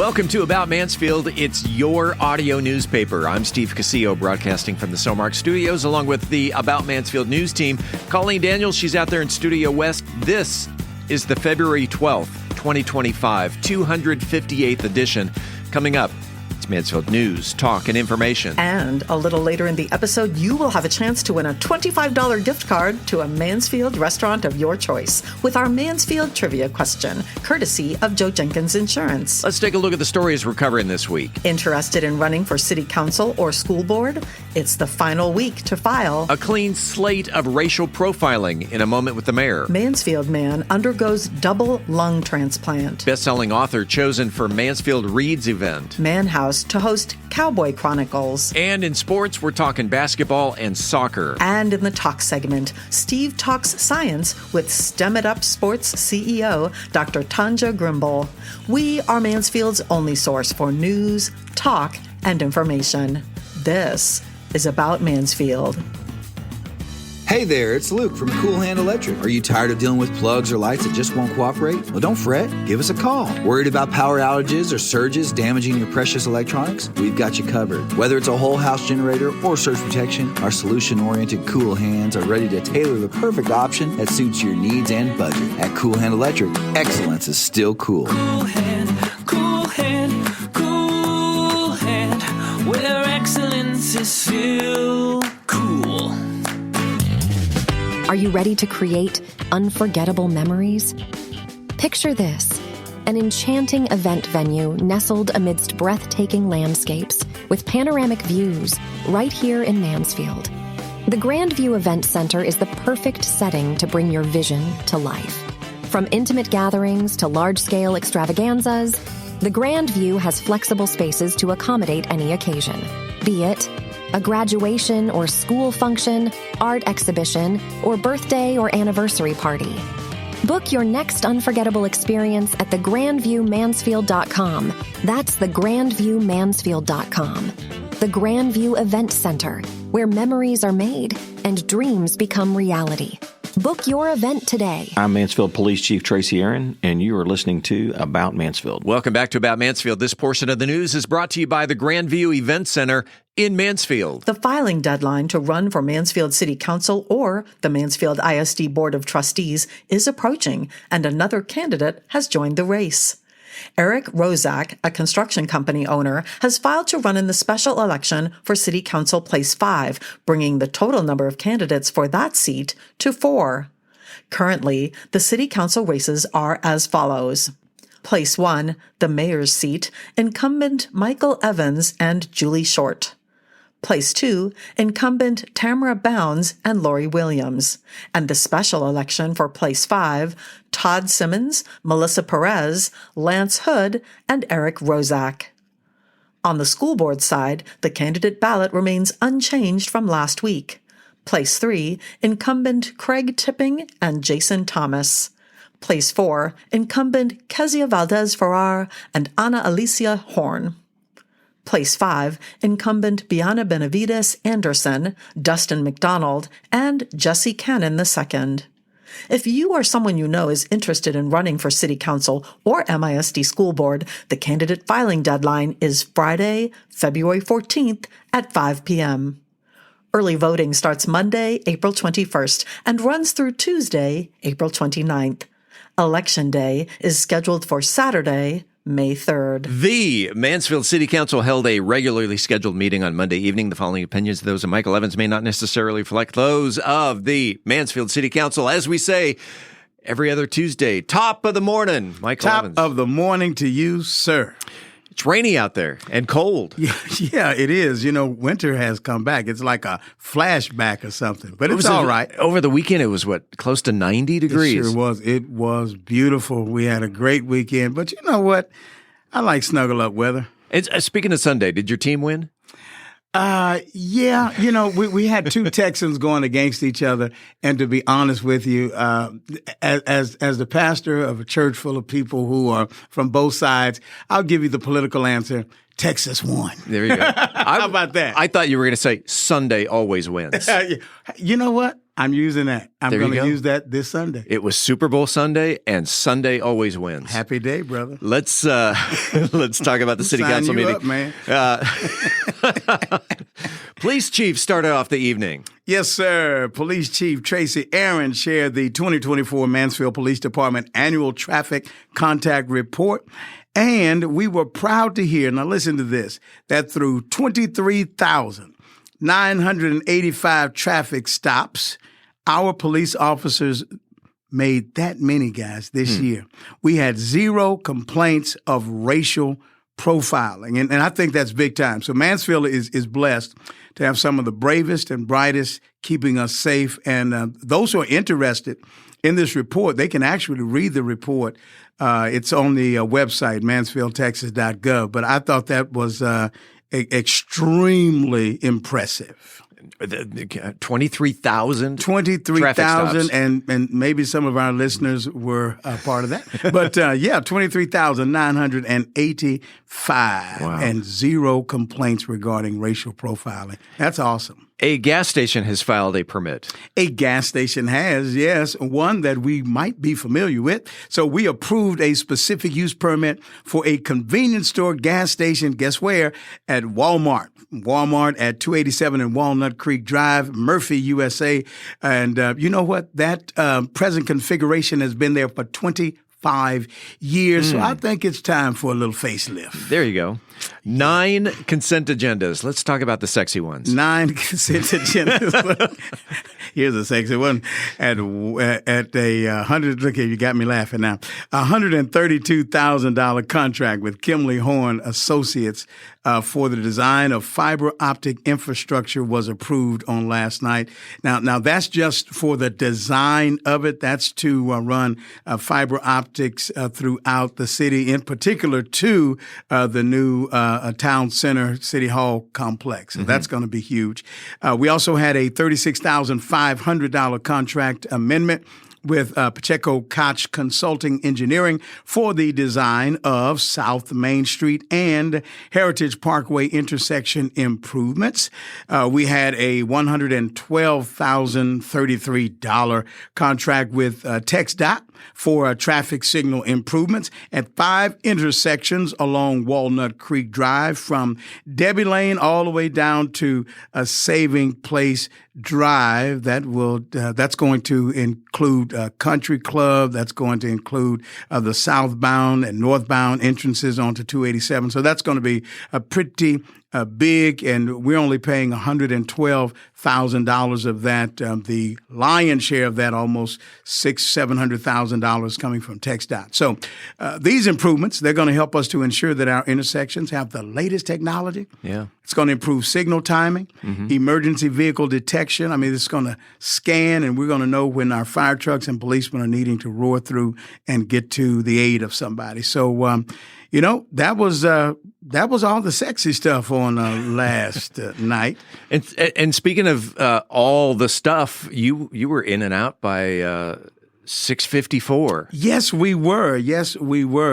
Welcome to About Mansfield. It's your audio newspaper. I'm Steve Casillo, broadcasting from the Somark Studios, along with the About Mansfield news team. Colleen Daniels, she's out there in Studio West. This is the February 12th, 2025, 258th edition. Coming up, it's Mansfield news, talk, and information. And a little later in the episode, you will have a chance to win a $25 gift card to a Mansfield restaurant of your choice with our Mansfield Trivia Question, courtesy of Joe Jenkins Insurance. Let's take a look at the stories we're covering this week. Interested in running for city council or school board? It's the final week to file. A clean slate of racial profiling in a moment with the mayor. Mansfield man undergoes double lung transplant. Bestselling author chosen for Mansfield Reads event. Man House to host Cowboy Chronicles. And in sports, we're talking basketball and soccer. And in the talk segment, Steve talks science with STEM It Up Sports CEO, Dr. Tonjia Grimble. We are Mansfield's only source for news, talk, and information. This is About Mansfield. Hey there, it's Luke from Cool Hand Electric. Are you tired of dealing with plugs or lights that just won't cooperate? Well, don't fret. Give us a call. Worried about power outages or surges damaging your precious electronics? We've got you covered. Whether it's a whole house generator or surge protection, our solution-oriented Cool Hands are ready to tailor the perfect option that suits your needs and budget. At Cool Hand Electric, excellence is still cool. Cool Hand, Cool Hand, Cool Hand, where excellence is still cool. Are you ready to create unforgettable memories? Picture this, an enchanting event venue nestled amidst breathtaking landscapes with panoramic views right here in Mansfield. The Grand View Event Center is the perfect setting to bring your vision to life. From intimate gatherings to large-scale extravaganzas, the Grand View has flexible spaces to accommodate any occasion, be it a graduation or school function, art exhibition, or birthday or anniversary party. Book your next unforgettable experience at thegrandviewmansfield.com. That's thegrandviewmansfield.com. The Grand View Event Center, where memories are made and dreams become reality. Book your event today. I'm Mansfield Police Chief Tracy Aaron, and you are listening to About Mansfield. Welcome back to About Mansfield. This portion of the news is brought to you by the Grand View Event Center in Mansfield. The filing deadline to run for Mansfield City Council or the Mansfield ISD Board of Trustees is approaching, and another candidate has joined the race. Eric Rozak, a construction company owner, has filed to run in the special election for City Council Place 5, bringing the total number of candidates for that seat to 4. Currently, the City Council races are as follows. Place 1, the mayor's seat, incumbent Michael Evans and Julie Short. Place 2, incumbent Tamara Bounds and Lori Williams. And the special election for Place 5, Todd Simmons, Melissa Perez, Lance Hood, and Eric Rozak. On the school board side, the candidate ballot remains unchanged from last week. Place 3, incumbent Craig Tipping and Jason Thomas. Place 4, incumbent Kezia Valdez-Farrar and Ana Alicia Horn. Place 5, incumbent Biana Benavides Anderson, Dustin McDonald, and Jesse Cannon II. If you or someone you know is interested in running for City Council or MISD School Board, the candidate filing deadline is Friday, February 14th at 5 p.m. Early voting starts Monday, April 21st, and runs through Tuesday, April 29th. Election Day is scheduled for Saturday, May 3rd. The Mansfield City Council held a regularly scheduled meeting on Monday evening. The following opinions of those of Michael Evans may not necessarily reflect those of the Mansfield City Council. As we say every other Tuesday, top of the morning, Michael Evans. Top of the morning to you, sir. It's rainy out there and cold. Yeah, it is. You know, winter has come back. It's like a flashback or something, but it's all right. Over the weekend, it was, close to 90 degrees? It sure was. It was beautiful. We had a great weekend, but you know what? I like snuggle up weather. Speaking of Sunday, did your team win? Yeah, you know, we had two Texans going against each other, and to be honest with you, as the pastor of a church full of people who are from both sides, I'll give you the political answer. Texas won. There you go. How about that? I thought you were going to say Sunday always wins. You know what? I'm using that. I'm going to use that this Sunday. It was Super Bowl Sunday, and Sunday always wins. Happy day, brother. Let's talk about the city council meeting. Up, man. Police chief started off the evening. Yes, sir. Police Chief Tracy Aaron shared the 2024 Mansfield Police Department Annual Traffic Contact Report. And we were proud to hear, now listen to this, that through 23,985 traffic stops, our police officers made that many, guys, this year. We had 0 complaints of racial profiling. And I think that's big time. So Mansfield is blessed to have some of the bravest and brightest keeping us safe. And those who are interested in this report, they can actually read the report. It's on the website, mansfieldtexas.gov. But I thought that was extremely impressive. 23,000? 23,000, and maybe some of our listeners were a part of that. But 23,985 and 0 complaints regarding racial profiling. That's awesome. A gas station has filed a permit. A gas station has, yes, one that we might be familiar with. So we approved a specific use permit for a convenience store gas station, guess where? At Walmart. Walmart at 287 and Walnut Creek Drive, Murphy, USA. And you know what? That present configuration has been there for 25 years. So I think it's time for a little facelift. There you go. 9 consent agendas. Let's talk about the sexy ones. 9 consent agendas. Here's a sexy one. At a 100, look here, you got me laughing now. $132,000 contract with Kimley Horn Associates for the design of fiber optic infrastructure was approved on last night. Now that's just for the design of it. That's to run fiber optics throughout the city, in particular to the new town center City Hall complex. So that's going to be huge. We also had a $36,500 contract amendment with Pacheco Koch Consulting Engineering for the design of South Main Street and Heritage Parkway intersection improvements. We had a $112,033 contract with TxDOT for traffic signal improvements at 5 intersections along Walnut Creek Drive from Debbie Lane all the way down to Saving Place Drive. That's going to include Country Club. That's going to include the southbound and northbound entrances onto 287. So that's going to be a pretty big, and we're only paying $112,000 of that. The lion's share of that, almost $700,000 coming from TxDOT. So these improvements, they're going to help us to ensure that our intersections have the latest technology. Yeah. It's going to improve signal timing, emergency vehicle detection. I mean, it's going to scan, and we're going to know when our fire trucks and policemen are needing to roar through and get to the aid of somebody. So, that was all the sexy stuff on last night. And speaking of all the stuff, you were in and out by 6:54. Yes, we were.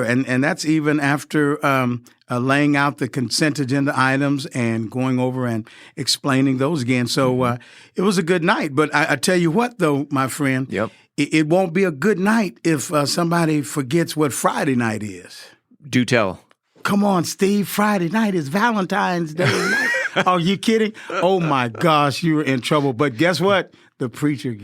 And that's even after laying out the consent agenda items and going over and explaining those again. So it was a good night. But I tell you what, though, my friend, it won't be a good night if somebody forgets what Friday night is. Do tell. Come on, Steve. Friday night is Valentine's Day night. Are you kidding? Oh, my gosh, you were in trouble. But guess what? The preacher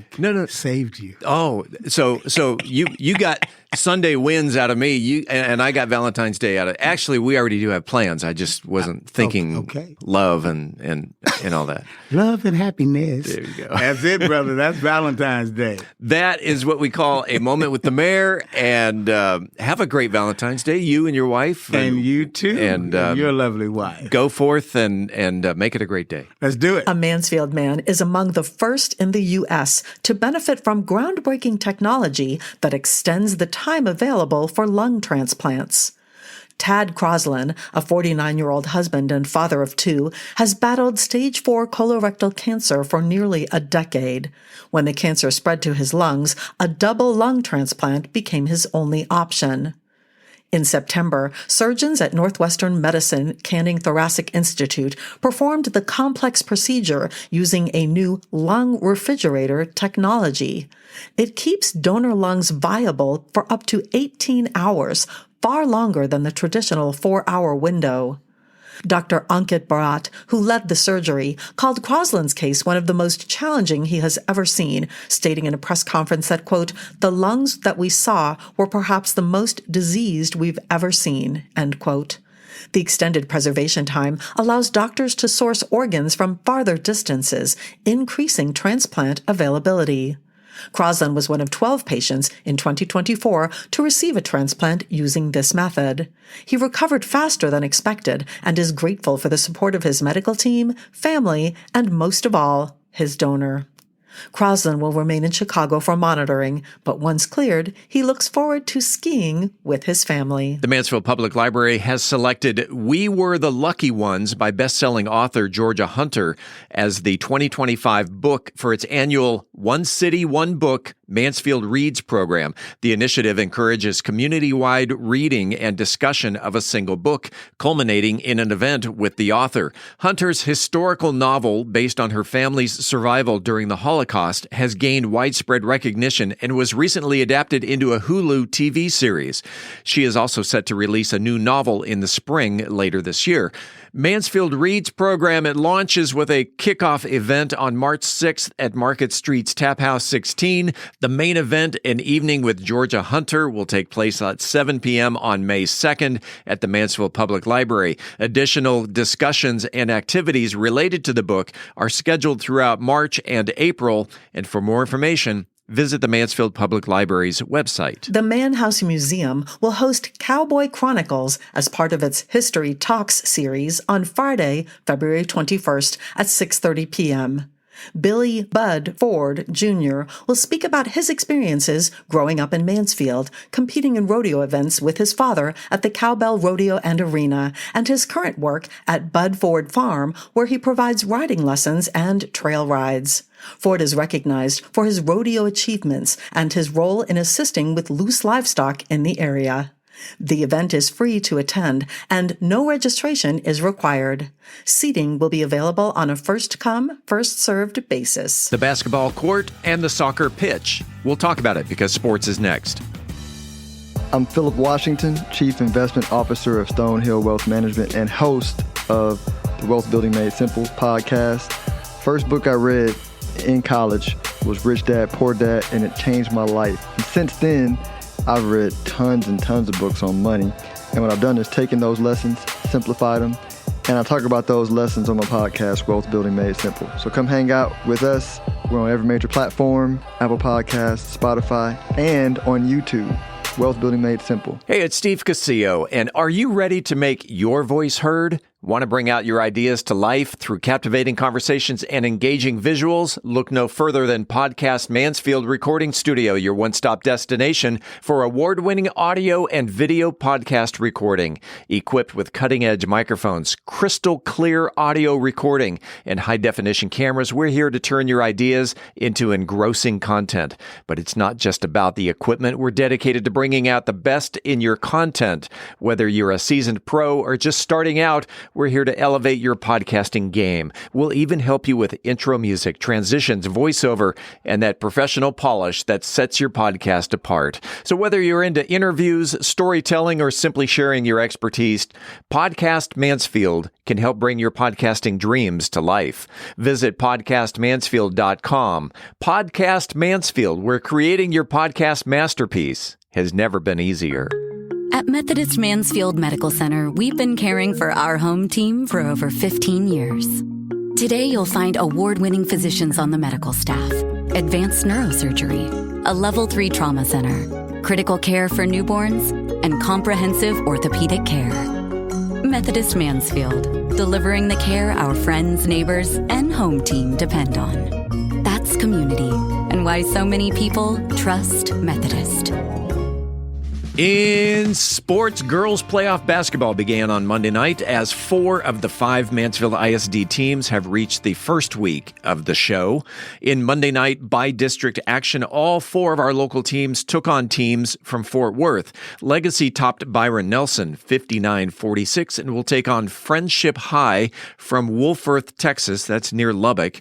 saved you. Oh, so you got Sunday wins out of me, and I got Valentine's Day out of. Actually, we already do have plans. I just wasn't thinking love and all that. Love and happiness. There you go. That's it, brother. That's Valentine's Day. That is what we call a moment with the mayor. And have a great Valentine's Day, you and your wife, and you too, and your lovely wife. Go forth and make it a great day. Let's do it. A Mansfield man is among the first in the U.S. to benefit from groundbreaking technology that extends the time available for lung transplants. Tad Croslin, a 49-year-old husband and father of 2, has battled stage 4 colorectal cancer for nearly a decade. When the cancer spread to his lungs, a double lung transplant became his only option. In September, surgeons at Northwestern Medicine Canning Thoracic Institute performed the complex procedure using a new lung refrigerator technology. It keeps donor lungs viable for up to 18 hours, far longer than the traditional 4-hour window. Dr. Ankit Bharat, who led the surgery, called Crosland's case one of the most challenging he has ever seen, stating in a press conference that, quote, "The lungs that we saw were perhaps the most diseased we've ever seen," end quote. The extended preservation time allows doctors to source organs from farther distances, increasing transplant availability. Crosland was one of 12 patients in 2024 to receive a transplant using this method. He recovered faster than expected and is grateful for the support of his medical team, family, and most of all, his donor. Crosland will remain in Chicago for monitoring, but once cleared, he looks forward to skiing with his family. The Mansfield Public Library has selected We Were the Lucky Ones by best-selling author Georgia Hunter as the 2025 book for its annual One City, One Book Mansfield Reads program. The initiative encourages community-wide reading and discussion of a single book, culminating in an event with the author. Hunter's historical novel, based on her family's survival during the Holocaust, has gained widespread recognition and was recently adapted into a Hulu TV series. She is also set to release a new novel in the spring later this year. Mansfield Reads program, it launches with a kickoff event on March 6th at Market Street's Tap House 16. The main event, an evening with Georgia Hunter, will take place at 7 p.m. on May 2nd at the Mansfield Public Library. Additional discussions and activities related to the book are scheduled throughout March and April. And for more information, visit the Mansfield Public Library's website. The Mann House Museum will host Cowboy Chronicles as part of its History Talks series on Friday, February 21st at 6:30 p.m. Billy Bud Ford, Jr. will speak about his experiences growing up in Mansfield, competing in rodeo events with his father at the Cowbell Rodeo and Arena, and his current work at Bud Ford Farm, where he provides riding lessons and trail rides. Ford is recognized for his rodeo achievements and his role in assisting with loose livestock in the area. The event is free to attend, and no registration is required. Seating will be available on a first-come, first-served basis. The basketball court and the soccer pitch. We'll talk about it because sports is next. I'm Philip Washington, Chief Investment Officer of Stonehill Wealth Management and host of the Wealth Building Made Simple podcast. First book I read in college was Rich Dad, Poor Dad, and it changed my life. And since then, I've read tons and tons of books on money. And what I've done is taken those lessons, simplified them, and I talk about those lessons on my podcast, Wealth Building Made Simple. So come hang out with us. We're on every major platform, Apple Podcasts, Spotify, and on YouTube. Wealth Building Made Simple. Hey, it's Steve Casillo, and are you ready to make your voice heard? Want to bring out your ideas to life through captivating conversations and engaging visuals? Look no further than Podcast Mansfield Recording Studio, your one-stop destination for award-winning audio and video podcast recording. Equipped with cutting-edge microphones, crystal clear audio recording, and high-definition cameras, we're here to turn your ideas into engrossing content. But it's not just about the equipment. We're dedicated to bringing out the best in your content. Whether you're a seasoned pro or just starting out, we're here to elevate your podcasting game. We'll even help you with intro music, transitions, voiceover, and that professional polish that sets your podcast apart. So whether you're into interviews, storytelling, or simply sharing your expertise, Podcast Mansfield can help bring your podcasting dreams to life. Visit podcastmansfield.com. Podcast Mansfield, where creating your podcast masterpiece has never been easier. At Methodist Mansfield Medical Center, we've been caring for our home team for over 15 years. Today, you'll find award-winning physicians on the medical staff, advanced neurosurgery, a level 3 trauma center, critical care for newborns, and comprehensive orthopedic care. Methodist Mansfield, delivering the care our friends, neighbors, and home team depend on. That's community, and why so many people trust Methodist. In sports, girls playoff basketball began on Monday night as 4 of the 5 Mansfield ISD teams have reached the first week of the show. In Monday night by-district action, all 4 of our local teams took on teams from Fort Worth. Legacy topped Byron Nelson 59-46 and will take on Friendship High from Wolfforth, Texas. That's near Lubbock.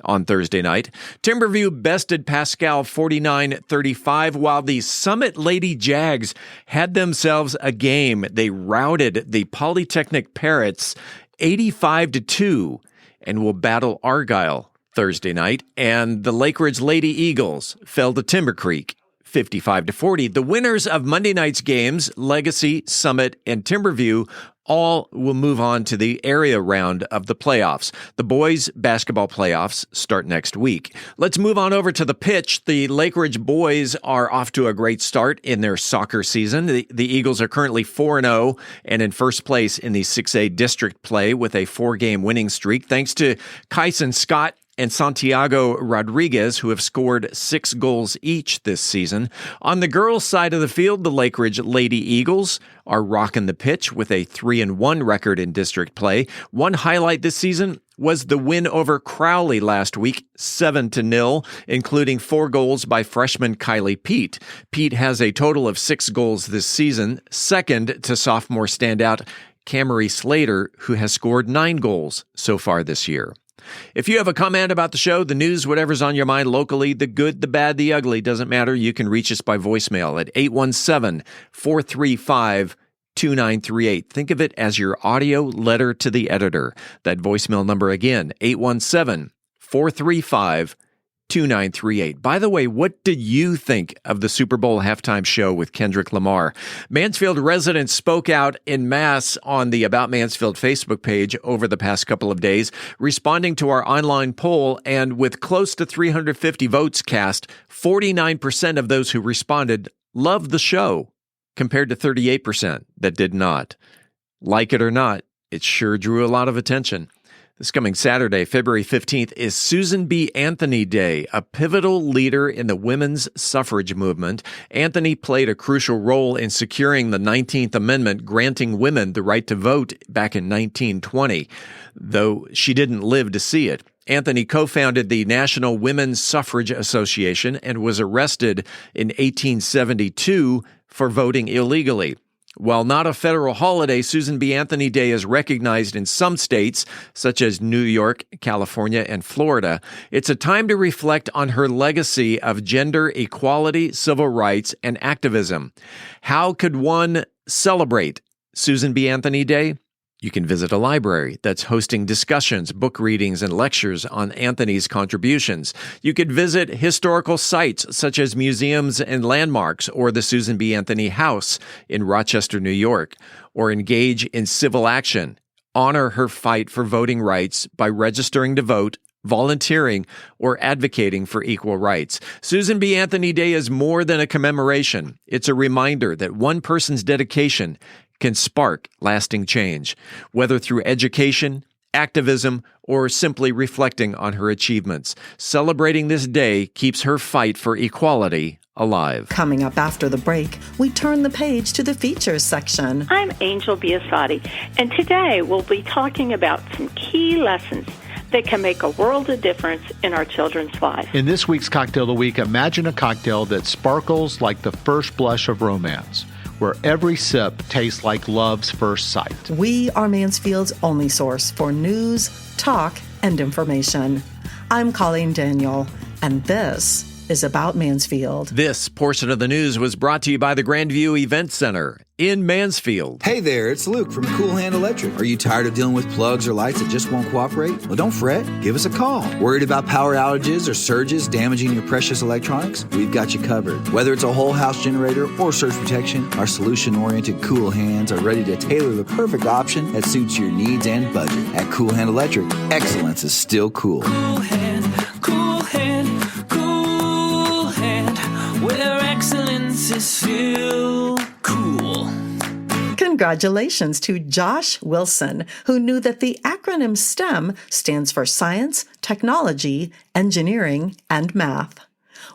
On Thursday night, Timberview bested Pascal 49-35, while the Summit Lady Jags had themselves a game. They routed the Polytechnic Parrots 85-2 and will battle Argyle Thursday night. And the Lake Ridge Lady Eagles fell to Timber Creek 55-40. The winners of Monday night's games, Legacy, Summit, and Timberview, all will move on to the area round of the playoffs. The boys' basketball playoffs start next week. Let's move on over to the pitch. The Lake Ridge boys are off to a great start in their soccer season. The Eagles are currently 4-0 and in first place in the 6A district play with a 4-game winning streak, thanks to Kyson Scott and Santiago Rodriguez, who have scored 6 goals each this season. On the girls' side of the field, the Lake Ridge Lady Eagles are rocking the pitch with a 3-1 record in district play. One highlight this season was the win over Crowley last week, 7-0, including 4 goals by freshman Kylie Pete. Pete has a total of 6 goals this season, second to sophomore standout Camry Slater, who has scored 9 goals so far this year. If you have a comment about the show, the news, whatever's on your mind locally, the good, the bad, the ugly, doesn't matter. You can reach us by voicemail at 817-435-2938. Think of it as your audio letter to the editor. That voicemail number again, 817-435-2938. By the way, what did you think of the Super Bowl halftime show with Kendrick Lamar? Mansfield residents spoke out en masse on the About Mansfield Facebook page over the past couple of days, responding to our online poll, and with close to 350 votes cast, 49% of those who responded loved the show, compared to 38% that did not. Like it or not, it sure drew a lot of attention. This coming Saturday, February 15th, is Susan B. Anthony Day, a pivotal leader in the women's suffrage movement. Anthony played a crucial role in securing the 19th Amendment, granting women the right to vote back in 1920, though she didn't live to see it. Anthony co-founded the National Women's Suffrage Association and was arrested in 1872 for voting illegally. While not a federal holiday, Susan B. Anthony Day is recognized in some states, such as New York, California, and Florida. It's a time to reflect on her legacy of gender equality, civil rights, and activism. How could one celebrate Susan B. Anthony Day? You can visit a library that's hosting discussions, book readings, and lectures on Anthony's contributions. You could visit historical sites such as museums and landmarks or the Susan B. Anthony House in Rochester, New York, or engage in civil action. Honor her fight for voting rights by registering to vote, volunteering, or advocating for equal rights. Susan B. Anthony Day is more than a commemoration. It's a reminder that one person's dedication can spark lasting change, whether through education, activism, or simply reflecting on her achievements. Celebrating this day keeps her fight for equality alive. Coming up after the break, we turn the page to the features section. I'm Angel Biasatti, and today we'll be talking about some key lessons that can make a world of difference in our children's lives. In this week's Cocktail of the Week, imagine a cocktail that sparkles like the first blush of romance, where every sip tastes like love's first sight. We are Mansfield's only source for news, talk, and information. I'm Colleen Daniel, and this is About Mansfield. This portion of the news was brought to you by the Grandview Event Center in Mansfield. Hey there, it's Luke from Cool Hand Electric. Are you tired of dealing with plugs or lights that just won't cooperate? Well, don't fret. Give us a call. Worried about power outages or surges damaging your precious electronics? We've got you covered. Whether it's a whole house generator or surge protection, our solution-oriented Cool Hands are ready to tailor the perfect option that suits your needs and budget. At Cool Hand Electric, excellence is still cool. Cool hand, cool hand, cool hand, where excellence is still cool. Congratulations to Josh Wilson, who knew that the acronym STEM stands for Science, Technology, Engineering, and Math.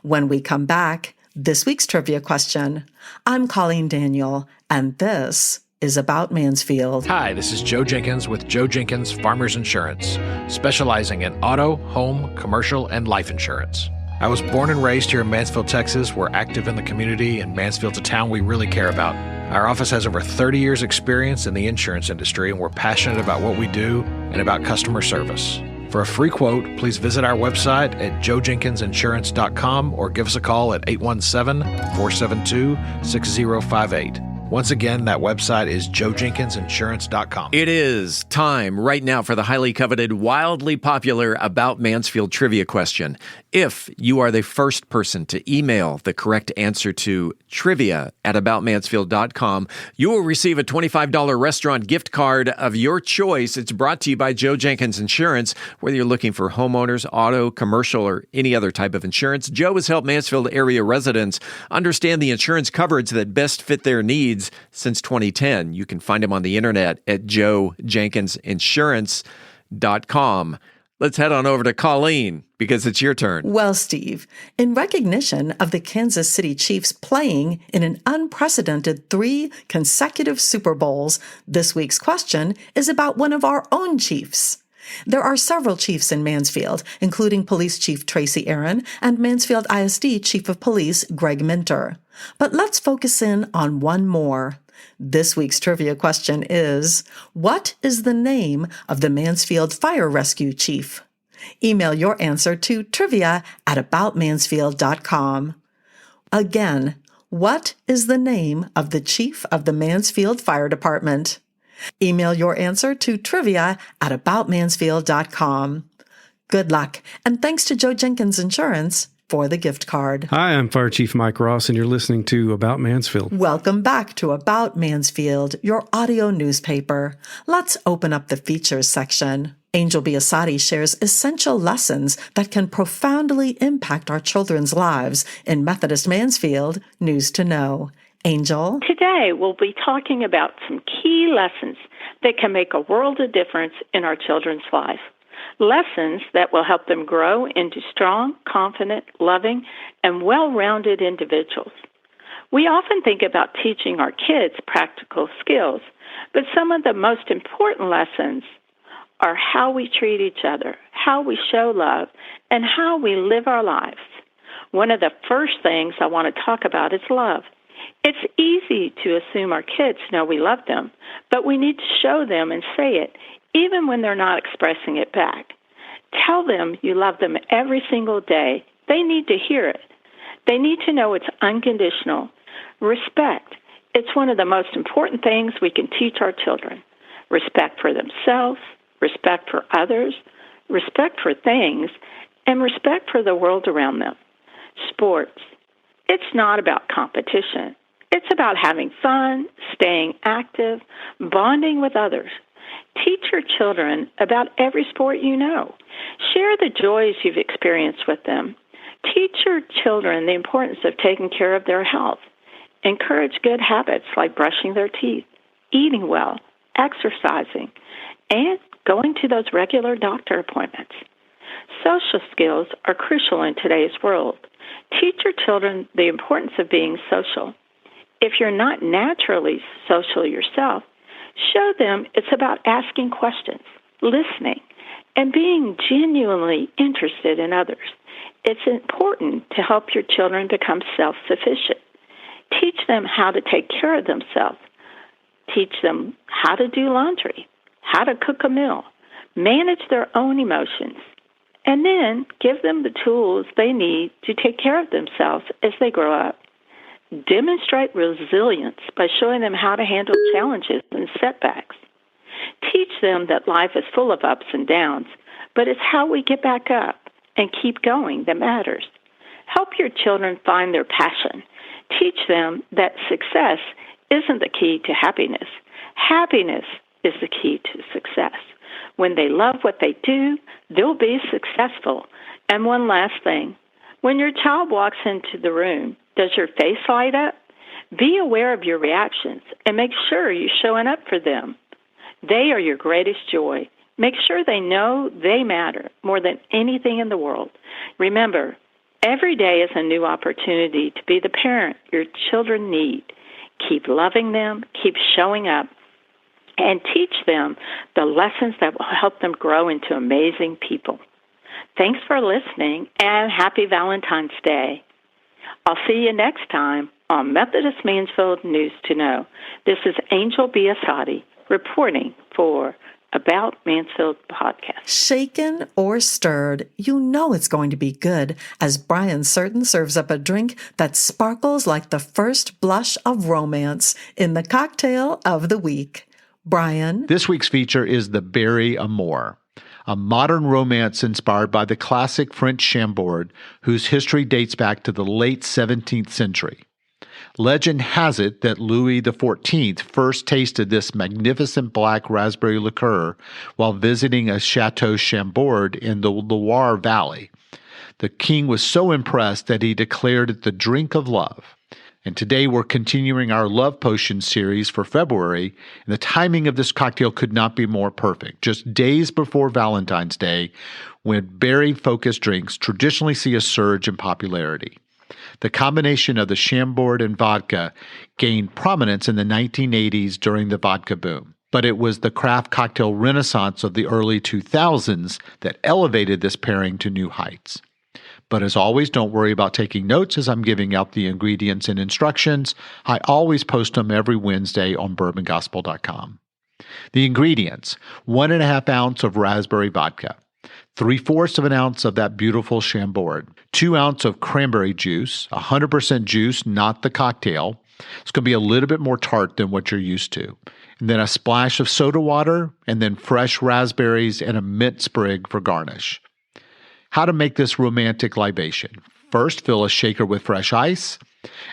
When we come back, This week's trivia question. I'm Colleen Daniel, and this is About Mansfield. Hi, this is Joe Jenkins with Joe Jenkins Farmers Insurance, specializing in auto, home, commercial, and life insurance. I was born and raised here in Mansfield, Texas. We're active in the community, and Mansfield's a town we really care about. Our office has over 30 years' experience in the insurance industry, and we're passionate about what we do and about customer service. For a free quote, please visit our website at joejenkinsinsurance.com or give us a call at 817-472-6058. Once again, that website is joejenkinsinsurance.com. It is time right now for the highly coveted, wildly popular About Mansfield Trivia Question. If you are the first person to email the correct answer to trivia@aboutmansfield.com, you will receive a $25 restaurant gift card of your choice. It's brought to you by Joe Jenkins Insurance. Whether you're looking for homeowners, auto, commercial, or any other type of insurance, Joe has helped Mansfield area residents understand the insurance coverage that best fit their needs since 2010. You can find him on the internet at joejenkinsinsurance.com. Let's head on over to Colleen, because it's your turn. Well, Steve, in recognition of the Kansas City Chiefs playing in an unprecedented 3 consecutive Super Bowls, this week's question is about one of our own Chiefs. There are several chiefs in Mansfield, including Police Chief Tracy Aaron and Mansfield ISD Chief of Police Greg Minter. But let's focus in on one more. This week's trivia question is, what is the name of the Mansfield Fire Rescue Chief? Email your answer to trivia@aboutmansfield.com. Again, what is the name of the Chief of the Mansfield Fire Department? Email your answer to trivia@aboutmansfield.com. Good luck, and thanks to Joe Jenkins Insurance for the gift card. Hi, I'm Fire Chief Mike Ross, and you're listening to About Mansfield. Welcome back to About Mansfield, your audio newspaper. Let's open up the features section. Angel Biasatti shares essential lessons that can profoundly impact our children's lives in Methodist Mansfield News to Know. Angel? Today, we'll be talking about some key lessons that can make a world of difference in our children's life. Lessons that will help them grow into strong, confident, loving, and well-rounded individuals. We often think about teaching our kids practical skills, but some of the most important lessons are how we treat each other, how we show love, and how we live our lives. One of the first things I want to talk about is love. It's easy to assume our kids know we love them, but we need to show them and say it, even when they're not expressing it back. Tell them you love them every single day. They need to hear it. They need to know it's unconditional. Respect. It's one of the most important things we can teach our children. Respect for themselves, respect for others, respect for things, and respect for the world around them. Sports. It's not about competition. It's about having fun, staying active, bonding with others. Teach your children about every sport you know. Share the joys you've experienced with them. Teach your children the importance of taking care of their health. Encourage good habits like brushing their teeth, eating well, exercising, and going to those regular doctor appointments. Social skills are crucial in today's world. Teach your children the importance of being social. If you're not naturally social yourself, show them it's about asking questions, listening, and being genuinely interested in others. It's important to help your children become self-sufficient. Teach them how to take care of themselves. Teach them how to do laundry, how to cook a meal, manage their own emotions, and then give them the tools they need to take care of themselves as they grow up. Demonstrate resilience by showing them how to handle challenges and setbacks. Teach them that life is full of ups and downs, but it's how we get back up and keep going that matters. Help your children find their passion. Teach them that success isn't the key to happiness. Happiness is the key to success. When they love what they do, they'll be successful. And one last thing, when your child walks into the room, does your face light up? Be aware of your reactions and make sure you're showing up for them. They are your greatest joy. Make sure they know they matter more than anything in the world. Remember, Every day is a new opportunity to be the parent your children need. Keep loving them, keep showing up, and teach them the lessons that will help them grow into amazing people. Thanks for listening, and happy Valentine's Day. I'll see you next time on Methodist Mansfield News to Know. This is Angel Biasatti reporting for About Mansfield podcast. Shaken or stirred, you know it's going to be good as Brian Certain serves up a drink that sparkles like the first blush of romance in the cocktail of the week. Brian? This week's feature is the Berry Amour, a modern romance inspired by the classic French Chambord, whose history dates back to the late 17th century. Legend has it that Louis XIV first tasted this magnificent black raspberry liqueur while visiting a Chateau Chambord in the Loire Valley. The king was so impressed that he declared it the drink of love. And today we're continuing our Love Potion series for February, and the timing of this cocktail could not be more perfect. Just days before Valentine's Day, when berry-focused drinks traditionally see a surge in popularity. The combination of the Chambord and vodka gained prominence in the 1980s during the vodka boom. But it was the craft cocktail renaissance of the early 2000s that elevated this pairing to new heights. But as always, don't worry about taking notes as I'm giving out the ingredients and instructions. I always post them every Wednesday on bourbongospel.com. The ingredients: 1.5 ounce of raspberry vodka, 3/4 of an ounce of that beautiful Chambord, 2 ounces of cranberry juice, 100% juice, not the cocktail. It's going to be a little bit more tart than what you're used to. And then a splash of soda water, and then fresh raspberries and a mint sprig for garnish. How to make this romantic libation. First, fill a shaker with fresh ice.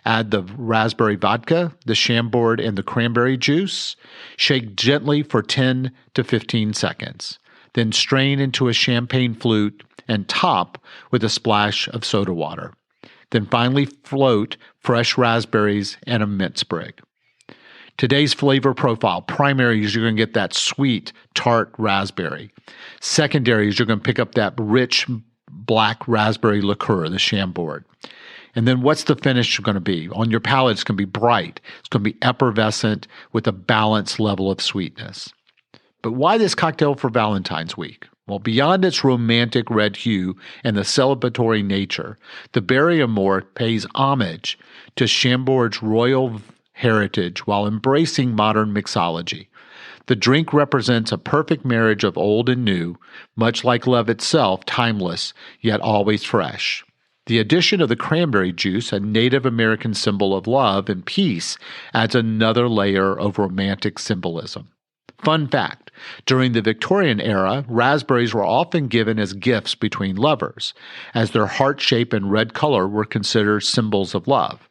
Add the raspberry vodka, the Chambord, and the cranberry juice. Shake gently for 10 to 15 seconds. Then strain into a champagne flute and top with a splash of soda water. Then finally float fresh raspberries and a mint sprig. Today's flavor profile: primary is you're going to get that sweet, tart raspberry. Secondary is you're going to pick up that rich black raspberry liqueur, the Chambord. And then what's the finish going to be? On your palate, it's going to be bright. It's going to be effervescent with a balanced level of sweetness. But why this cocktail for Valentine's week? Well, beyond its romantic red hue and the celebratory nature, the Berry Amour pays homage to Chambord's royal heritage while embracing modern mixology. The drink represents a perfect marriage of old and new, much like love itself, timeless, yet always fresh. The addition of the cranberry juice, a Native American symbol of love and peace, adds another layer of romantic symbolism. Fun fact: during the Victorian era, raspberries were often given as gifts between lovers, as their heart shape and red color were considered symbols of love.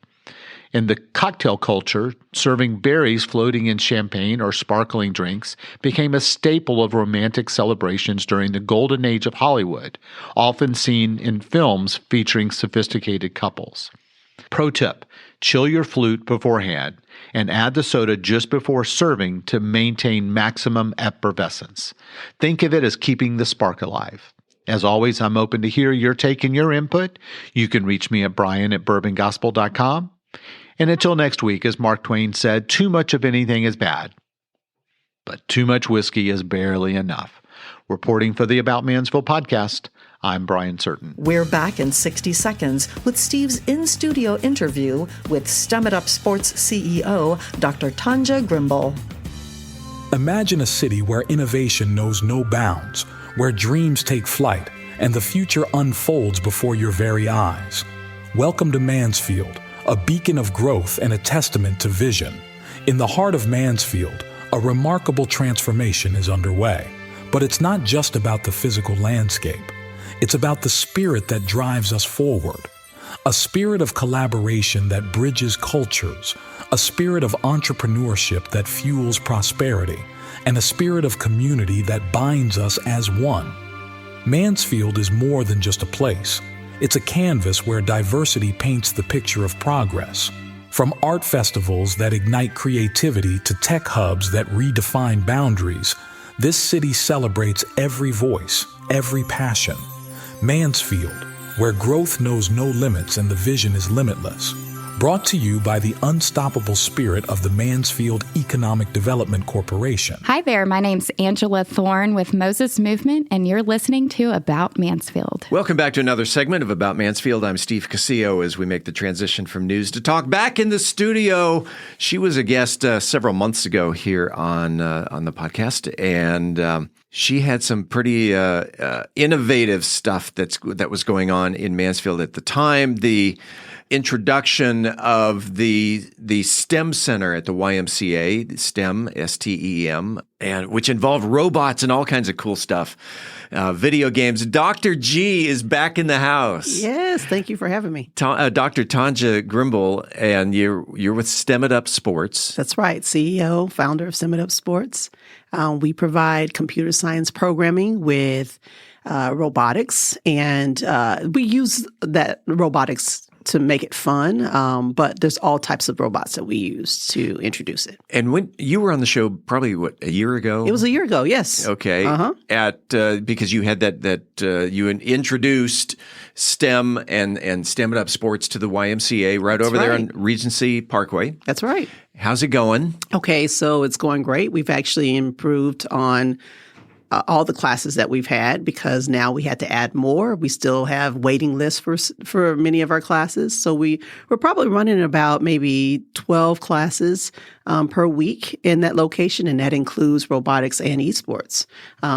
In the cocktail culture, serving berries floating in champagne or sparkling drinks became a staple of romantic celebrations during the golden age of Hollywood, often seen in films featuring sophisticated couples. Pro tip: chill your flute beforehand and add the soda just before serving to maintain maximum effervescence. Think of it as keeping the spark alive. As always, I'm open to hear your take and your input. You can reach me at brian@bourbongospel.com. And until next week, as Mark Twain said, too much of anything is bad, but too much whiskey is barely enough. Reporting for the About Mansfield podcast, I'm Brian Certain. We're back in 60 seconds with Steve's in-studio interview with Stem It Up Sports CEO, Dr. Tonjia Grimble. Imagine a city where innovation knows no bounds, where dreams take flight, and the future unfolds before your very eyes. Welcome to Mansfield, a beacon of growth and a testament to vision. In the heart of Mansfield, a remarkable transformation is underway. But it's not just about the physical landscape. It's about the spirit that drives us forward. A spirit of collaboration that bridges cultures, a spirit of entrepreneurship that fuels prosperity, and a spirit of community that binds us as one. Mansfield is more than just a place. It's a canvas where diversity paints the picture of progress. From art festivals that ignite creativity to tech hubs that redefine boundaries, this city celebrates every voice, every passion. Mansfield, where growth knows no limits and the vision is limitless. Brought to you by the unstoppable spirit of the Mansfield Economic Development Corporation. Hi there, my name's Angela Thorne with Moses Movement, and you're listening to About Mansfield. Welcome back to another segment of About Mansfield. I'm Steve Casillo as we make the transition from news to talk. Back in the studio, she was a guest several months ago here on the podcast, and she had some pretty innovative stuff that was going on in Mansfield at the time. The introduction of the STEM Center at the YMCA, STEM, S-T-E-M, and which involved robots and all kinds of cool stuff. Video games. Dr. G is back in the house. Yes, thank you for having me. Dr. Tonjia Grimble, and you're with STEM It Up Sports. That's right, CEO, founder of STEM It Up Sports. We provide computer science programming with robotics, and we use that robotics to make it fun, but there's all types of robots that we use to introduce it. And when you were on the show, probably a year ago? It was a year ago, yes. Okay. Because you had you introduced STEM and STEM It Up Sports to the YMCA there on Regency Parkway. That's right. How's it going? Okay, so it's going great. We've actually improved on all the classes that we've had because now we had to add more. We still have waiting lists for many of our classes. So we're probably running about maybe 12 classes per week in that location, and that includes robotics and esports.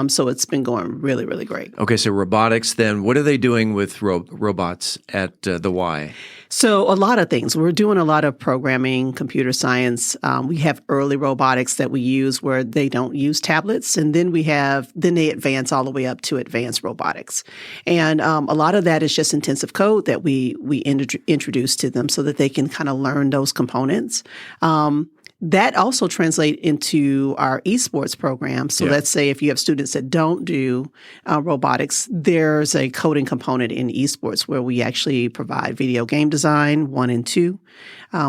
So it's been going really, really great. Okay, so robotics then. What are they doing with robots at the Y? So a lot of things. We're doing a lot of programming, computer science. We have early robotics that we use where they don't use tablets, and then they advance all the way up to advanced robotics. And a lot of that is just intensive code that we introduce to them so that they can kind of learn those components. That also translates into our esports program. So let's say if you have students that don't do robotics, there's a coding component in esports where we actually provide video game design 1 and 2.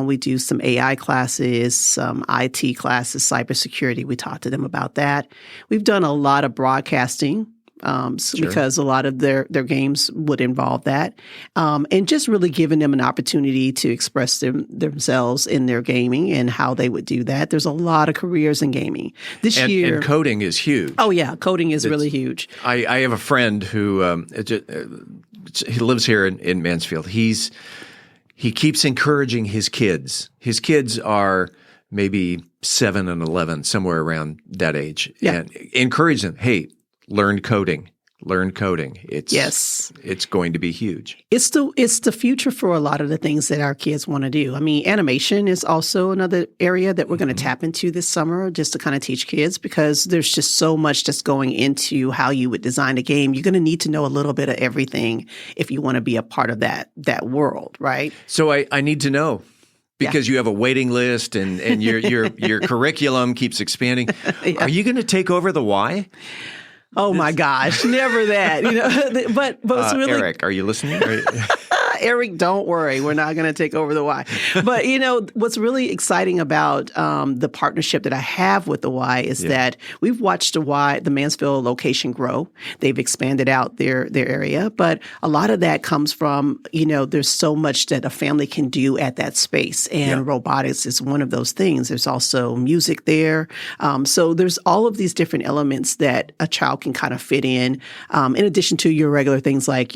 We do some AI classes, some IT classes, cybersecurity. We talk to them about that. We've done a lot of broadcasting. Because a lot of their games would involve that. And just really giving them an opportunity to express themselves in their gaming and how they would do that. There's a lot of careers in gaming. This year. And coding is huge. Oh, yeah. Coding is really huge. I have a friend who he lives here in Mansfield. He keeps encouraging his kids. His kids are maybe 7 and 11, somewhere around that age. Yeah. And encourage them, hey, learn coding. It's going to be huge. It's the future for a lot of the things that our kids want to do. I mean, animation is also another area that we're going to tap into this summer just to kind of teach kids because there's just so much just going into how you would design a game. You're going to need to know a little bit of everything if you want to be a part of that world, right? So I need to know. Because you have a waiting list and your curriculum keeps expanding. Are you going to take over the Y? Oh my gosh, never that. But it's really Eric, are you listening? Eric, don't worry. We're not going to take over the Y. But, what's really exciting about the partnership that I have with the Y is that we've watched the Mansfield location grow. They've expanded out their area. But a lot of that comes from, there's so much that a family can do at that space. And robotics is one of those things. There's also music there. So there's all of these different elements that a child can kind of fit in addition to your regular things like,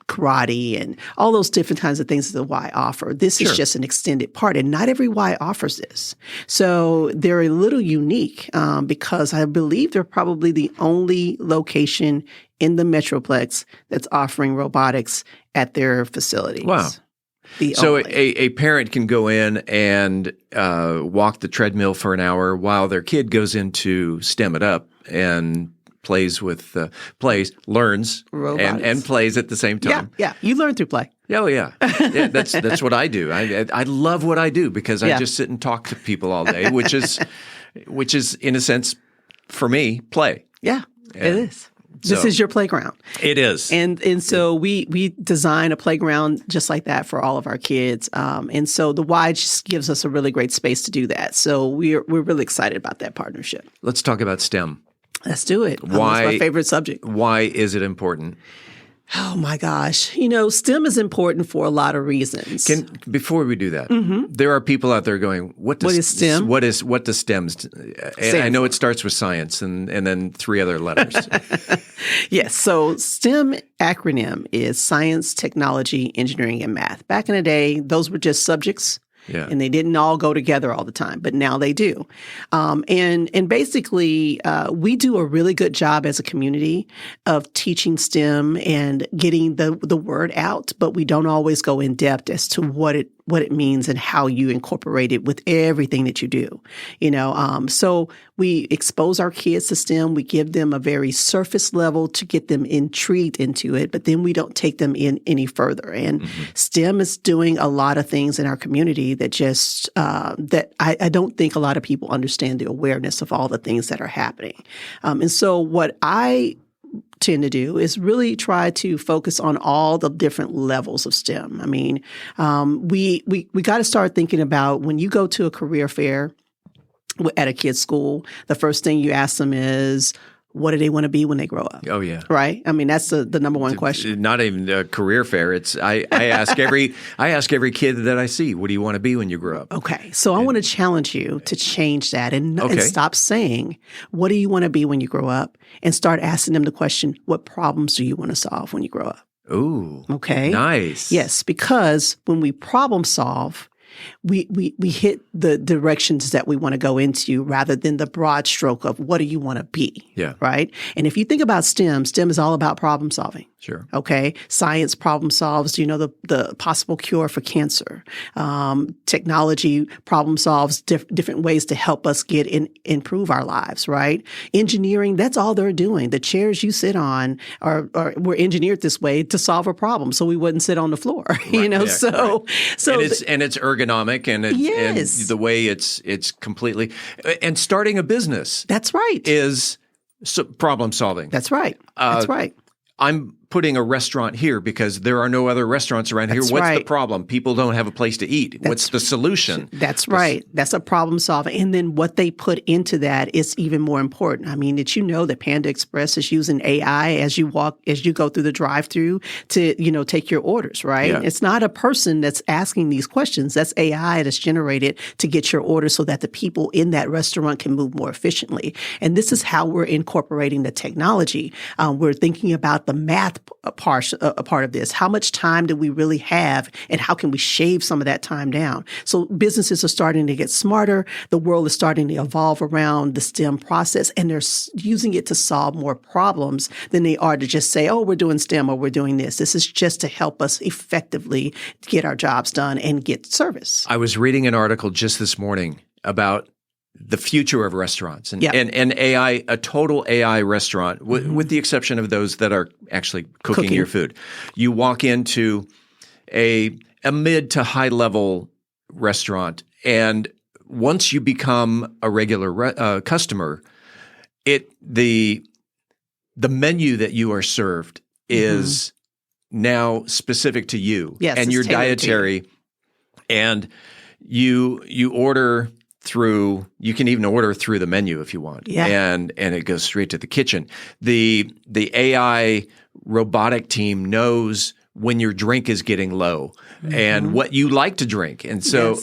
karate and all those different kinds of things that the Y offer. This is just an extended part, and not every Y offers this. So they're a little unique because I believe they're probably the only location in the Metroplex that's offering robotics at their facilities. Wow. So a parent can go in and walk the treadmill for an hour while their kid goes into STEM It Up and learns and plays at the same time. Yeah. You learn through play. Oh yeah. That's what I do. I love what I do because I just sit and talk to people all day, which is in a sense for me play. Yeah, it is. This is your playground. It is. And so we design a playground just like that for all of our kids. And so the Y just gives us a really great space to do that. So we're really excited about that partnership. Let's talk about STEM. Let's do it. Why? That's my favorite subject. Why is it important? Oh my gosh. STEM is important for a lot of reasons. Before we do that, there are people out there going, what is STEM? What does STEM I know it starts with science and then 3 other letters. Yes. So STEM acronym is science, technology, engineering, and math. Back in the day, those were just subjects. Yeah. And they didn't all go together all the time, but now they do. And basically, we do a really good job as a community of teaching STEM and getting the word out, but we don't always go in depth as to what it means and how you incorporate it with everything that you do. So we expose our kids to STEM. We give them a very surface level to get them intrigued into it, but then we don't take them in any further. And STEM is doing a lot of things in our community that just that I don't think a lot of people understand the awareness of all the things that are happening. And so what I tend to do is really try to focus on all the different levels of STEM. I mean, we got to start thinking about when you go to a career fair at a kid's school, the first thing you ask them is, what do they want to be when they grow up? Oh, yeah. Right? I mean, that's the number one question. Not even a career fair. It's I ask every kid that I see, what do you want to be when you grow up? Okay. So I want to challenge you to change that and stop saying, what do you want to be when you grow up? And start asking them the question, what problems do you want to solve when you grow up? Ooh. Okay. Nice. Yes, because when we problem solve, we hit the directions that we want to go into rather than the broad stroke of what do you want to be, right? And if you think about STEM is all about problem solving. Sure. Okay. Science problem solves, the possible cure for cancer. Technology problem solves different ways to help us improve our lives, right? Engineering, that's all they're doing. The chairs you sit on were engineered this way to solve a problem, so we wouldn't sit on the floor. Right, So and it's ergonomic and and the way it's completely and starting a business. That's right. Is problem solving. That's right. That's right. I'm putting a restaurant here because there are no other restaurants around here. What's the problem? People don't have a place to eat. What's the solution? That's right. That's a problem solving. And then what they put into that is even more important. I mean, did you know that Panda Express is using AI as you go through the drive-through to, take your orders, right? Yeah. It's not a person that's asking these questions. That's AI that's generated to get your order so that the people in that restaurant can move more efficiently. And this is how we're incorporating the technology. We're thinking about the math a part of this. How much time do we really have, and how can we shave some of that time down? So businesses are starting to get smarter. The world is starting to evolve around the STEM process, and they're using it to solve more problems than they are to just say, oh, we're doing STEM or we're doing this. This is just to help us effectively get our jobs done and get service. I was reading an article just this morning about the future of restaurants and AI, a total AI restaurant, with the exception of those that are actually cooking your food. You walk into a mid to high level restaurant, and once you become a regular customer, the menu that you are served is now specific to you and your dietary, and you order through, you can even order through the menu if you want. Yeah. And it goes straight to the kitchen. The AI robotic team knows when your drink is getting low and what you like to drink. And so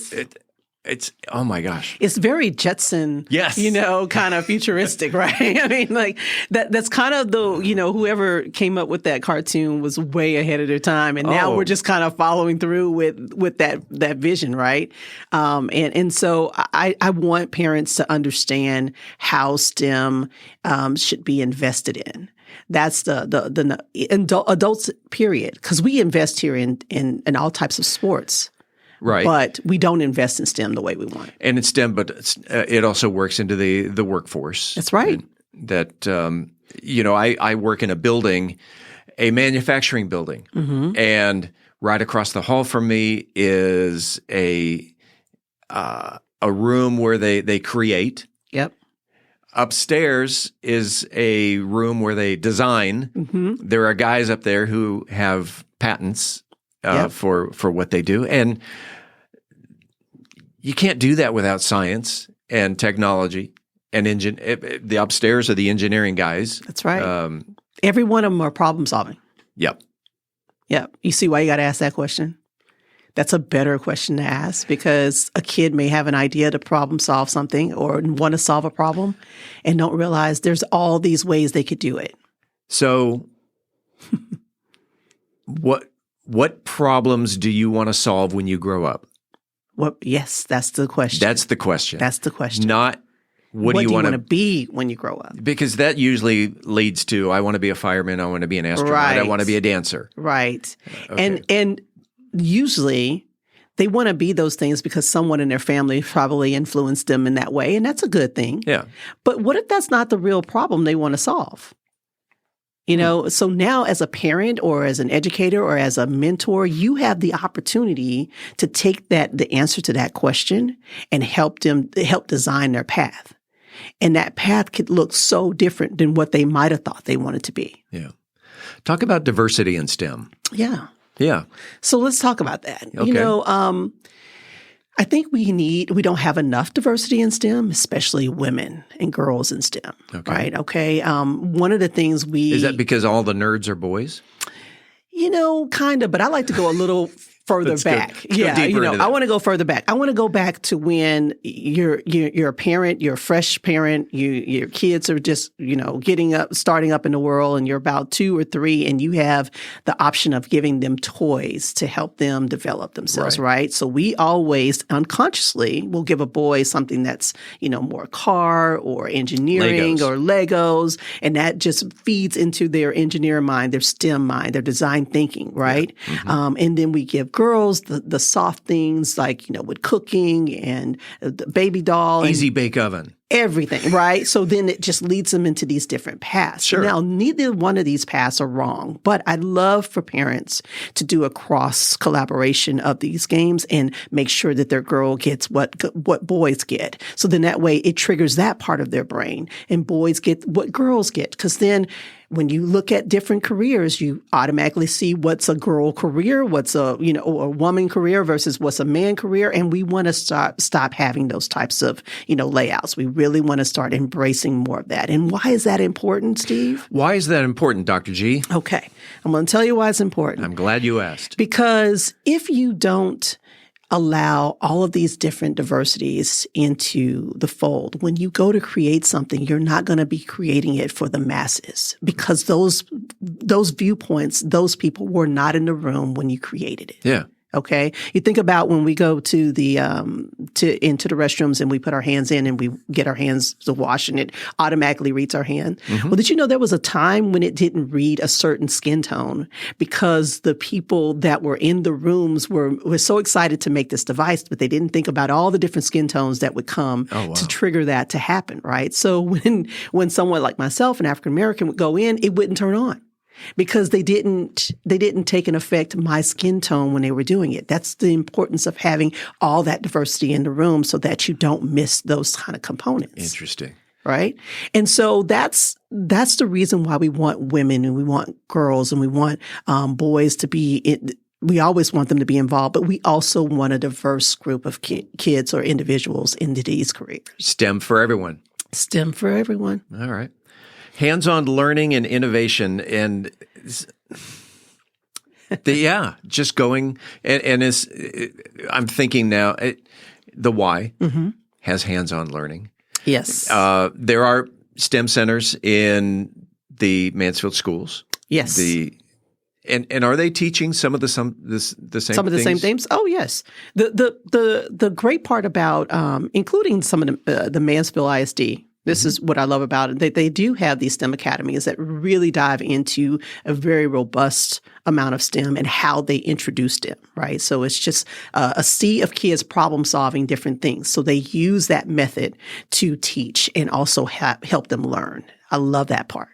it's, oh my gosh. It's very Jetson, kind of futuristic, right? I mean, like that's kind of whoever came up with that cartoon was way ahead of their time. And now we're just kind of following through with that vision, right? And so I want parents to understand how STEM should be invested in. That's the adults, period. Because we invest here in all types of sports. Right. But we don't invest in STEM the way we want. And it's STEM, but it also works into the workforce. That's right. I work in a building, a manufacturing building, and right across the hall from me is a room where they create. Yep. Upstairs is a room where they design. There are guys up there who have patents for what they do. And you can't do that without science and technology and the upstairs are the engineering guys. That's right. Every one of them are problem solving. Yep. Yep. You see why you got to ask that question? That's a better question to ask because a kid may have an idea to problem solve something or want to solve a problem and don't realize there's all these ways they could do it. So what problems do you want to solve when you grow up? Yes, that's the question. That's the question. That's the question. Not what do you want to be when you grow up? Because that usually leads to, I want to be a fireman, I want to be an astronaut, Right. I want to be a dancer. Right. Okay. And usually they want to be those things because someone in their family probably influenced them in that way, and that's a good thing. Yeah. But what if that's not the real problem they want to solve? You know, so now as a parent or as an educator or as a mentor, you have the opportunity to take the answer to that question and help design their path. And that path could look so different than what they might have thought they wanted to be. Yeah. Talk about diversity in STEM. Yeah. Yeah. So let's talk about that. Okay. You know, I think we don't have enough diversity in STEM, especially women and girls in STEM. Okay. Right? Okay. One of the things Is that because all the nerds are boys? You know, kind of, but I like to go a little further Let's back. go deeper into that. I want to go further back. I want to go back to when you're a parent, you're a fresh parent, your kids are just, starting up in the world, and you're about 2 or 3, and you have the option of giving them toys to help them develop themselves, right? So we always unconsciously will give a boy something that's, more car or engineering or Legos, and that just feeds into their engineer mind, their STEM mind, their design thinking, right? Yeah. Mm-hmm. And then we give girls the soft things like, with cooking and the baby doll. Easy bake oven. Everything, right? So then it just leads them into these different paths. Sure. Now, neither one of these paths are wrong, but I'd love for parents to do a cross collaboration of these games and make sure that their girl gets what boys get. So then that way it triggers that part of their brain, and boys get what girls get. Because then when you look at different careers, you automatically see what's a girl career, what's a woman career versus what's a man career, and we want to stop having those types of layouts. We really want to start embracing more of that. And why is that important, Steve? Why is that important, Dr. G? Okay, I'm going to tell you why it's important. I'm glad you asked. Because if you don't allow all of these different diversities into the fold, when you go to create something, you're not going to be creating it for the masses, because those viewpoints, those people were not in the room when you created it. Yeah. Okay. You think about when we go to the into the restrooms and we put our hands in and we get our hands to wash and it automatically reads our hand. Mm-hmm. Well, did you know there was a time when it didn't read a certain skin tone because the people that were in the rooms were so excited to make this device, but they didn't think about all the different skin tones that would come to trigger that to happen, right? So when someone like myself, an African American, would go in, it wouldn't turn on. Because they didn't take an effect my skin tone when they were doing it. That's the importance of having all that diversity in the room so that you don't miss those kind of components. Interesting. Right? And so that's the reason why we want women and we want girls and we want boys to be we always want them to be involved, but we also want a diverse group of kids or individuals into these careers. STEM for everyone. STEM for everyone. All right. Hands-on learning and innovation, and just going and I'm thinking now, the Y has hands-on learning. Yes, there are STEM centers in the Mansfield schools. Yes, and are they teaching some of the same things? Oh yes. The great part about including some of the Mansfield ISD. This is what I love about it. They do have these STEM academies that really dive into a very robust amount of STEM and how they introduce STEM, right? So it's just a sea of kids problem solving different things. So they use that method to teach and also help them learn. I love that part.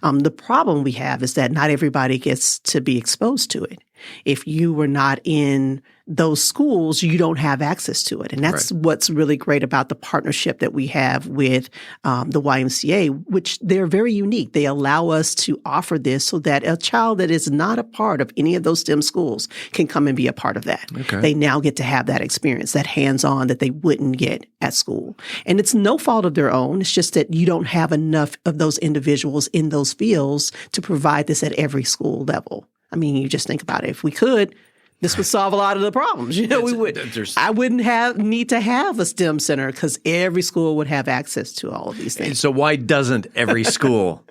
The problem we have is that not everybody gets to be exposed to it. If you were not in those schools, you don't have access to it. And that's what's really great about the partnership that we have with the YMCA, which they're very unique. They allow us to offer this so that a child that is not a part of any of those STEM schools can come and be a part of that. Okay. They now get to have that experience, that hands-on that they wouldn't get at school. And it's no fault of their own. It's just that you don't have enough of those individuals in those fields to provide this at every school level. I mean, you just think about it. If we could, this would solve a lot of the problems. You know, I wouldn't need to have a STEM center because every school would have access to all of these things. So why doesn't every school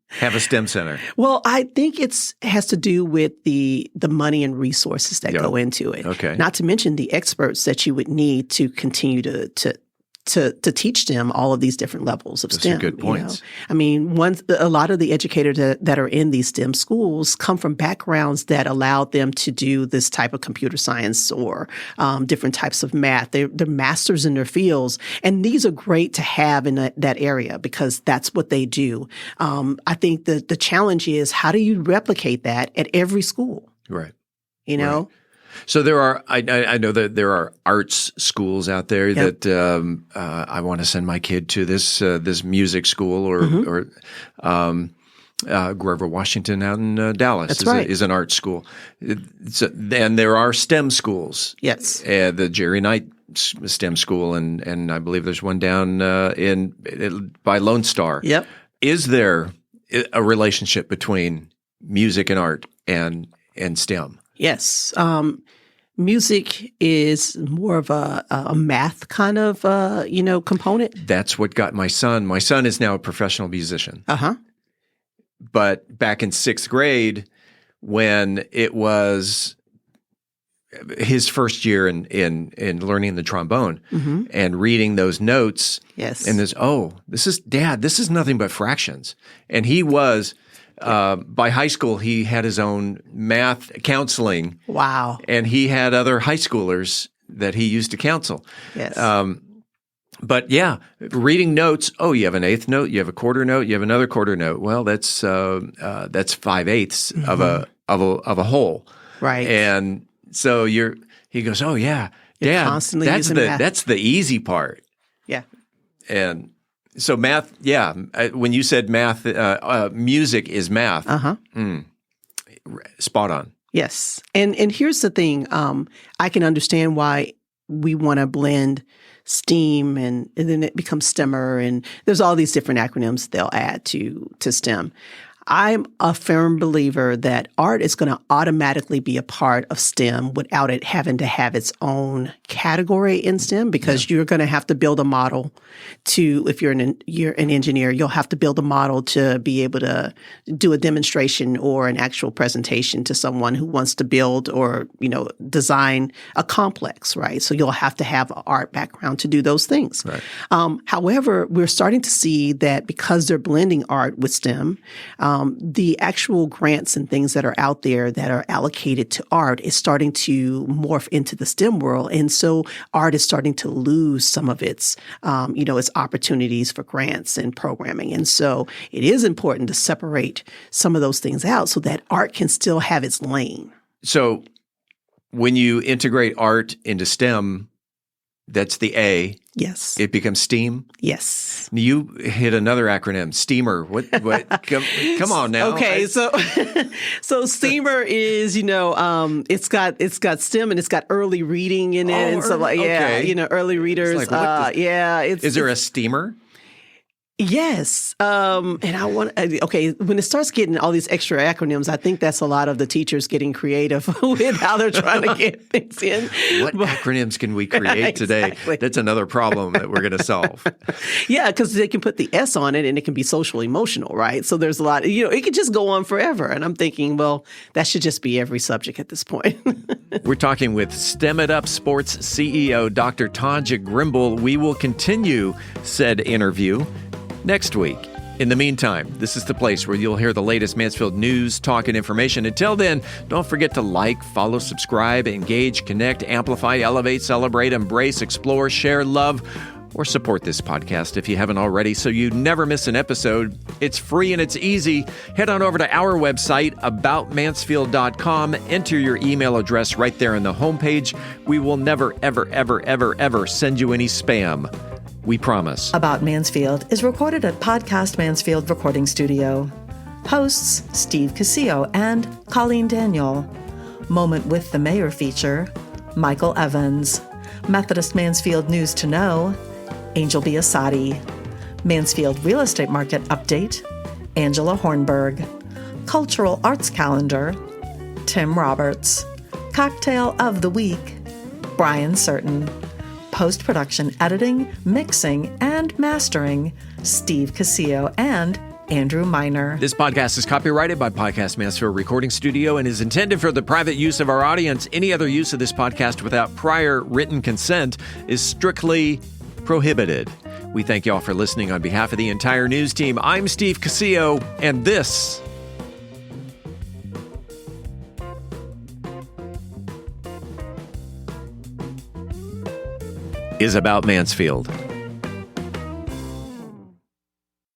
have a STEM center? Well, I think it has to do with the money and resources that go into it. Okay. Not to mention the experts that you would need to continue to teach them all of these different levels of STEM. Those are good points. You know? I mean, a lot of the educators that are in these STEM schools come from backgrounds that allowed them to do this type of computer science or different types of math. They're masters in their fields, and these are great to have in that area because that's what they do. I think the challenge is how do you replicate that at every school? Right. You know? Right. So there are, I know that there are arts schools out there that I want to send my kid to this music school or Grover Washington out in Dallas is an art school. And there are STEM schools. Yes. The Jerry Knight STEM school, and I believe there's one down by Lone Star. Yep. Is there a relationship between music and art and STEM? Yes. Music is more of a math kind of, component. That's what got my son. My son is now a professional musician. Uh-huh. But back in 6th grade, when it was his first year in learning the trombone and reading those notes. Yes. And this is nothing but fractions. And he was... by high school, he had his own math counseling. Wow. And he had other high schoolers that he used to counsel. Yes. But yeah, reading notes. Oh, you have an eighth note, you have a quarter note, you have another quarter note. Well, that's 5/8 of a whole. Right. And so he goes, oh yeah, You're Dad, constantly using math. That's the easy part. Yeah. And so math, yeah. When you said math, music is math. Spot on. Yes, and here's the thing. I can understand why we want to blend STEAM and then it becomes STEMmer, and there's all these different acronyms they'll add to STEM. I'm a firm believer that art is going to automatically be a part of STEM without it having to have its own category in STEM because you're going to have to build a model if you're an engineer, you'll have to build a model to be able to do a demonstration or an actual presentation to someone who wants to build or, design a complex, right? So you'll have to have an art background to do those things. Right. However, we're starting to see that because they're blending art with STEM, the actual grants and things that are out there that are allocated to art is starting to morph into the STEM world. And so art is starting to lose some of its, its opportunities for grants and programming. And so it is important to separate some of those things out so that art can still have its lane. So when you integrate art into STEM, that's the A. Yes. It becomes STEAM? Yes. You hit another acronym, STEAMer. What come on now. Okay, so STEAMer is, it's got STEM and it's got early reading in it and stuff like early readers. It's like, is there a steamer? Yes. And I want when it starts getting all these extra acronyms, I think that's a lot of the teachers getting creative with how they're trying to get things in. What acronyms can we create today? Exactly. That's another problem that we're going to solve. Yeah, because they can put the S on it and it can be social emotional, right? So there's a lot, it could just go on forever. And I'm thinking, well, that should just be every subject at this point. We're talking with STEM It Up Sports CEO, Dr. Tonjia Grimble. We will continue said interview next week. In the meantime, this is the place where you'll hear the latest Mansfield news, talk, and information. Until then, don't forget to like, follow, subscribe, engage, connect, amplify, elevate, celebrate, embrace, explore, share, love, or support this podcast if you haven't already so you never miss an episode. It's free and it's easy. Head on over to our website, aboutmansfield.com. Enter your email address right there on the homepage. We will never, ever, ever, ever, ever send you any spam. We promise. About Mansfield is recorded at Podcast Mansfield Recording Studio. Hosts Steve Casillo and Colleen Daniel. Moment with the Mayor feature, Michael Evans. Methodist Mansfield News to Know, Angel Biasatti. Mansfield Real Estate Market Update, Angela Hornberg. Cultural Arts Calendar, Tim Roberts. Cocktail of the Week, Brian Certain. Post-production editing, mixing, and mastering, Steve Casillo and Andrew Miner. This podcast is copyrighted by Podcast Mansfield Recording Studio and is intended for the private use of our audience. Any other use of this podcast without prior written consent is strictly prohibited. We thank you all for listening on behalf of the entire news team. I'm Steve Casillo, and this is About Mansfield.